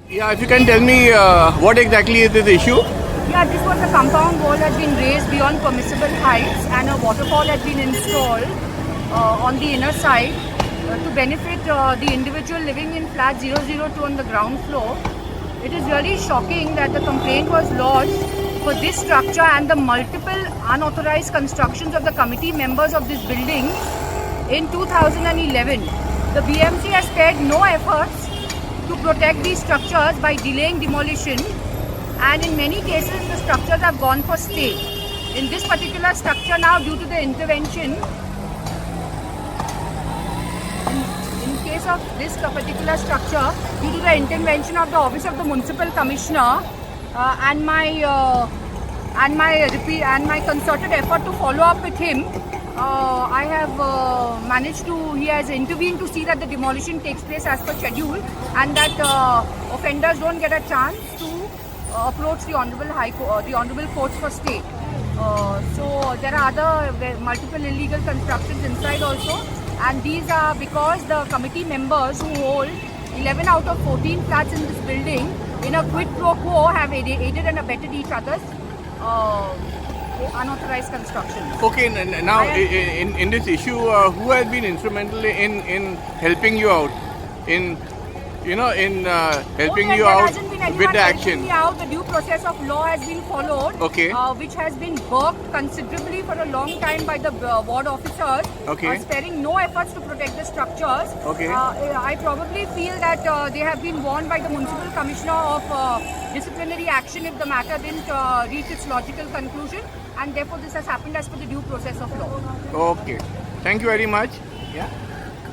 Yeah, if you can tell me what exactly is this issue? Yeah, this was a compound wall had been raised beyond permissible heights and a waterfall had been installed on the inner side to benefit the individual living in flat 002 on the ground floor. It is really shocking that the complaint was lodged for this structure and the multiple unauthorized constructions of the committee members of this building in 2011. The BMC has spared no efforts to protect these structures by delaying demolition, and in many cases the structures have gone for stay. In this particular structure now, due to the intervention, in case of this particular structure, due to the intervention of the Office of the Municipal Commissioner and my concerted effort to follow up with him, I have managed to, he has intervened to see that the demolition takes place as per schedule and that offenders don't get a chance to approach the honorable courts for stay. So there are other multiple illegal constructions inside also, and these are because the committee members who hold 11 out of 14 flats in this building in a quid pro quo have aided and abetted each other's unauthorized construction. Okay, now in this issue, who has been instrumental in helping you out, in helping you out with the action? The due process of law has been followed, Okay. Which has been worked considerably for a long time by the ward officers, Okay. sparing no efforts to protect the structures. Okay. I probably feel that they have been warned by the municipal commissioner of disciplinary action if the matter didn't reach its logical conclusion, and therefore this has happened as per the due process of law. Okay, thank you very much. Yeah.